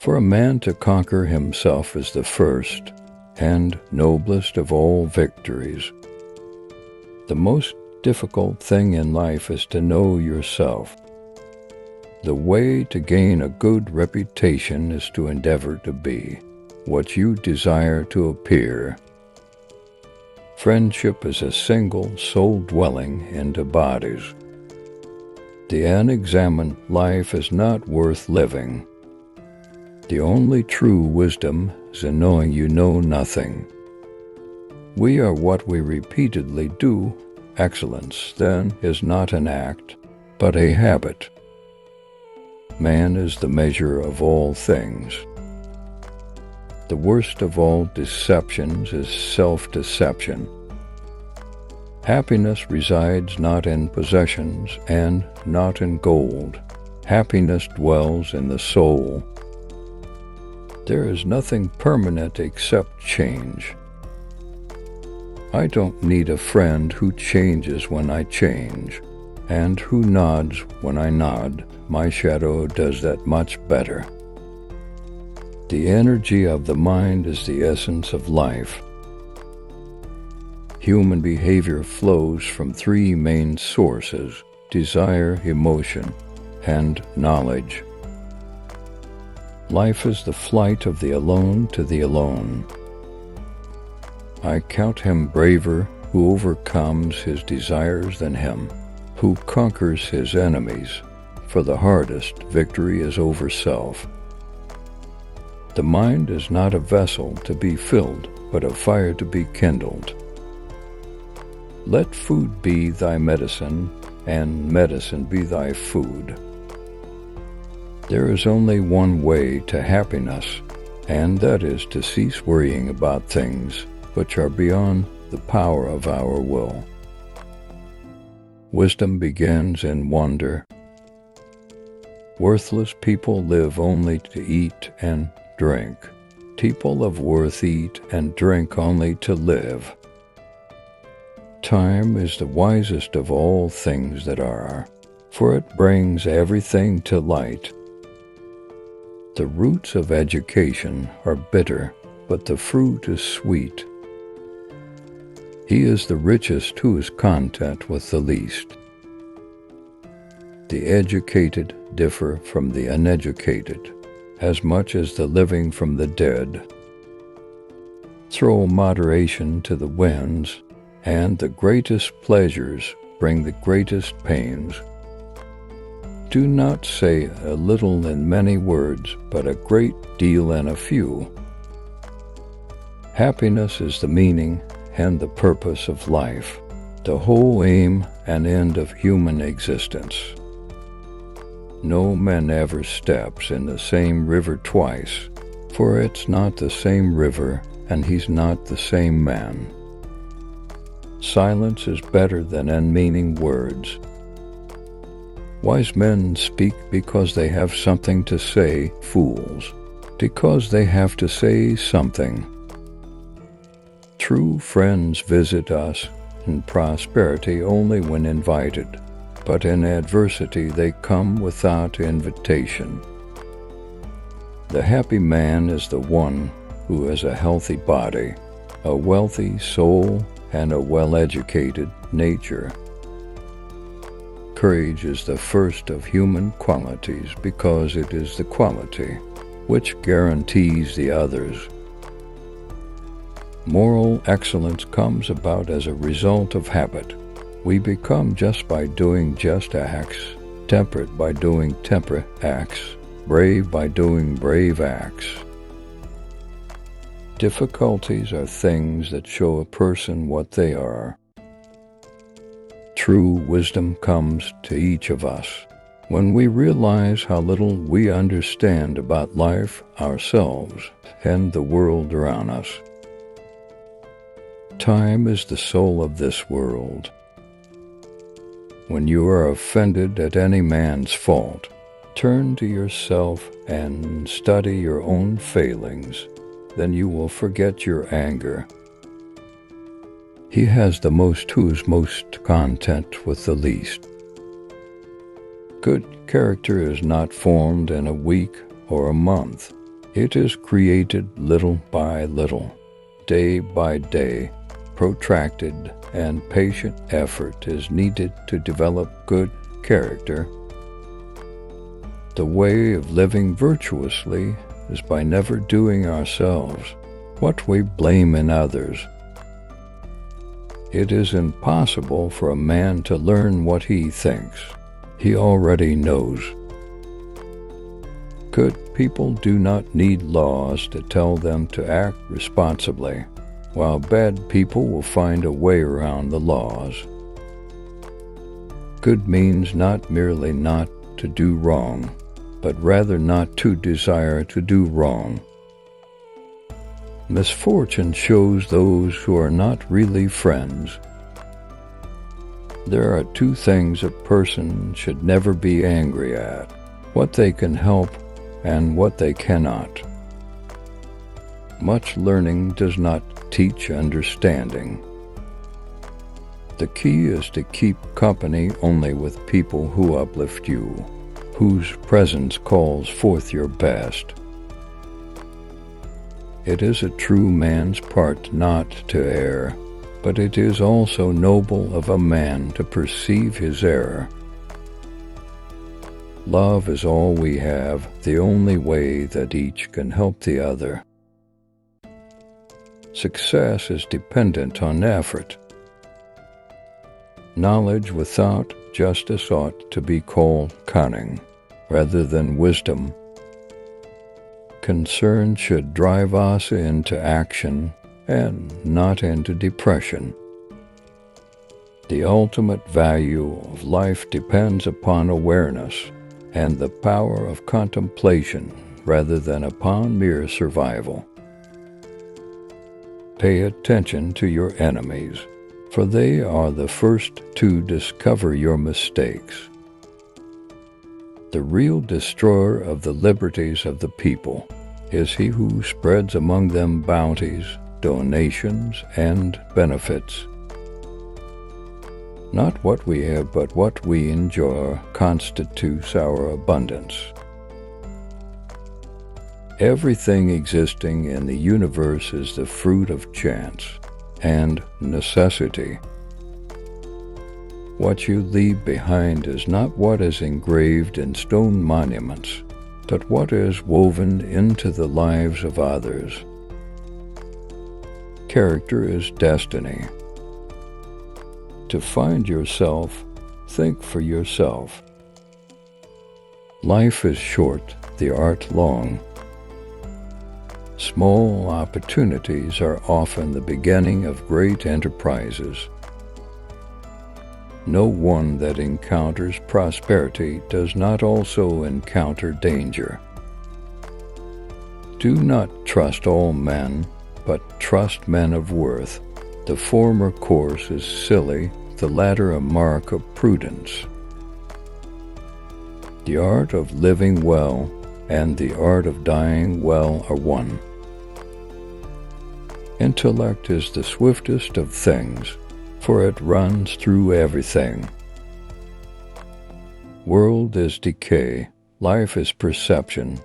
For a man to conquer himself is the first and noblest of all victories. The most difficult thing in life is to know yourself. The way to gain a good reputation is to endeavor to be what you desire to appear. Friendship is a single soul dwelling into bodies. The unexamined life is not worth living. The only true wisdom is in knowing you know nothing. We are what we repeatedly do. Excellence, then, is not an act, but a habit. Man is the measure of all things. The worst of all deceptions is self-deception. Happiness resides not in possessions and not in gold. Happiness dwells in the soul. There is nothing permanent except change. I don't need a friend who changes when I change, and who nods when I nod. My shadow does that much better. The energy of the mind is the essence of life. Human behavior flows from three main sources: desire, emotion, and knowledge. Life is the flight of the alone to the alone. I count him braver who overcomes his desires than him who conquers his enemies, for the hardest victory is over self. The mind is not a vessel to be filled, but a fire to be kindled. Let food be thy medicine, and medicine be thy food. There is only one way to happiness, and that is to cease worrying about things which are beyond the power of our will. Wisdom begins in wonder. Worthless people live only to eat and drink. People of worth eat and drink only to live. Time is the wisest of all things that are, for it brings everything to light. The roots of education are bitter, but the fruit is sweet. He is the richest who is content with the least. The educated differ from the uneducated, as much as the living from the dead. Throw moderation to the winds, and the greatest pleasures bring the greatest pains. Do not say a little in many words, but a great deal in a few. Happiness is the meaning and the purpose of life, the whole aim and end of human existence. No man ever steps in the same river twice, for it's not the same river and he's not the same man. Silence is better than unmeaning words. Wise men speak because they have something to say, fools, because they have to say something. True friends visit us in prosperity only when invited, but in adversity they come without invitation. The happy man is the one who has a healthy body, a wealthy soul, and a well-educated nature. Courage is the first of human qualities because it is the quality which guarantees the others. Moral excellence comes about as a result of habit. We become just by doing just acts, temperate by doing temperate acts, brave by doing brave acts. Difficulties are things that show a person what they are. True wisdom comes to each of us when we realize how little we understand about life, ourselves, and the world around us. Time is the soul of this world. When you are offended at any man's fault, turn to yourself and study your own failings. Then you will forget your anger. He has the most who is most content with the least. Good character is not formed in a week or a month, It is created little by little, day by day. Protracted and patient effort is needed to develop good character. The way of living virtuously is by never doing ourselves what we blame in others. It is impossible for a man to learn what he thinks he already knows. Good people do not need laws to tell them to act responsibly, while bad people will find a way around the laws. Good means not merely not to do wrong, but rather not to desire to do wrong. Misfortune shows those who are not really friends. There are two things a person should never be angry at: what they can help and what they cannot. Much learning does not teach understanding. The key is to keep company only with people who uplift you, whose presence calls forth your best. It is a true man's part not to err, but it is also noble of a man to perceive his error. Love is all we have, the only way that each can help the other. Success is dependent on effort. Knowledge without justice ought to be called cunning, rather than wisdom. Concern should drive us into action and not into depression. The ultimate value of life depends upon awareness and the power of contemplation rather than upon mere survival. Pay attention to your enemies, for they are the first to discover your mistakes. The real destroyer of the liberties of the people is he who spreads among them bounties, donations, and benefits. Not what we have, but what we enjoy constitutes our abundance. Everything existing in the universe is the fruit of chance and necessity. What you leave behind is not what is engraved in stone monuments, but what is woven into the lives of others. Character is destiny. To find yourself, think for yourself. Life is short, the art long. Small opportunities are often the beginning of great enterprises. No one that encounters prosperity does not also encounter danger. Do not trust all men, but trust men of worth. The former course is silly, the latter a mark of prudence. The art of living well and the art of dying well are one. Intellect is the swiftest of things, for it runs through everything. World is decay, life is perception.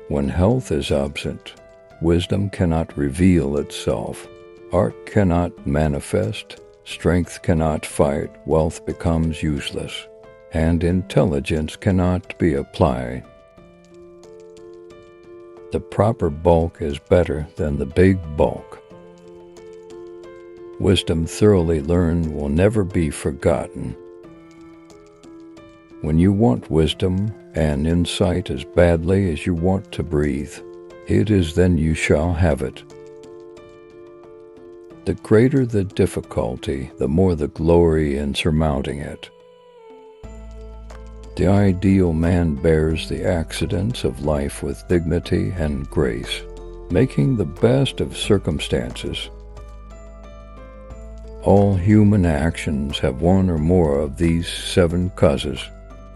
When health is absent, wisdom cannot reveal itself, art cannot manifest, strength cannot fight, wealth becomes useless, and intelligence cannot be applied. The proper bulk is better than the big bulk. Wisdom thoroughly learned will never be forgotten. When you want wisdom and insight as badly as you want to breathe, it is then you shall have it. The greater the difficulty, the more the glory in surmounting it. The ideal man bears the accidents of life with dignity and grace, making the best of circumstances. All human actions have one or more of these 7 causes: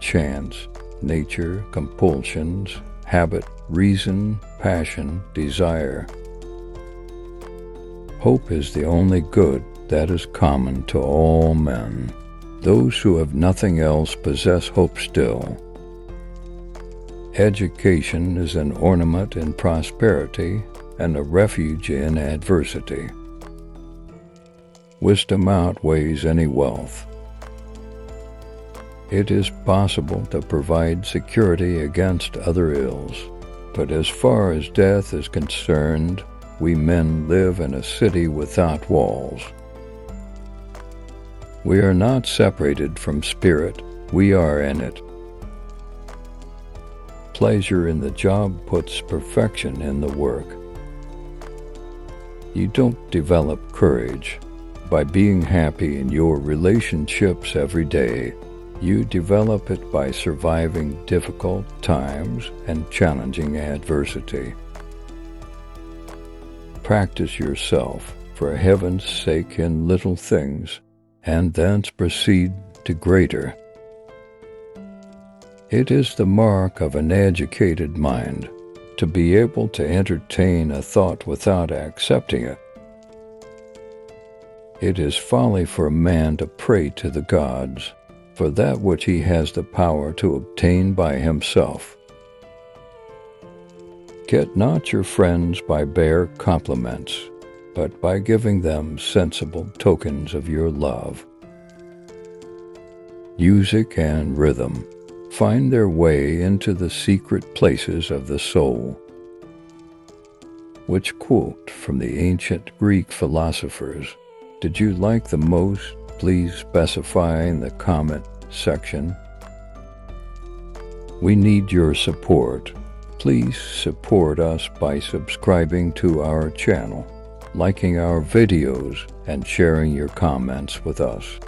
chance, nature, compulsions, habit, reason, passion, desire. Hope is the only good that is common to all men. Those who have nothing else possess hope still. Education is an ornament in prosperity and a refuge in adversity. Wisdom outweighs any wealth. It is possible to provide security against other ills, but as far as death is concerned, we men live in a city without walls. We are not separated from spirit, we are in it. Pleasure in the job puts perfection in the work. You don't develop courage by being happy in your relationships every day. You develop it by surviving difficult times and challenging adversity. Practice yourself, for heaven's sake, in little things, and thence proceed to greater. It is the mark of an educated mind to be able to entertain a thought without accepting it. It is folly for a man to pray to the gods for that which he has the power to obtain by himself. Get not your friends by bare compliments, but by giving them sensible tokens of your love. Music and rhythm find their way into the secret places of the soul. Which quote from the ancient Greek philosophers did you like the most? Please specify in the comment section. We need your support. Please support us by subscribing to our channel, liking our videos, and sharing your comments with us.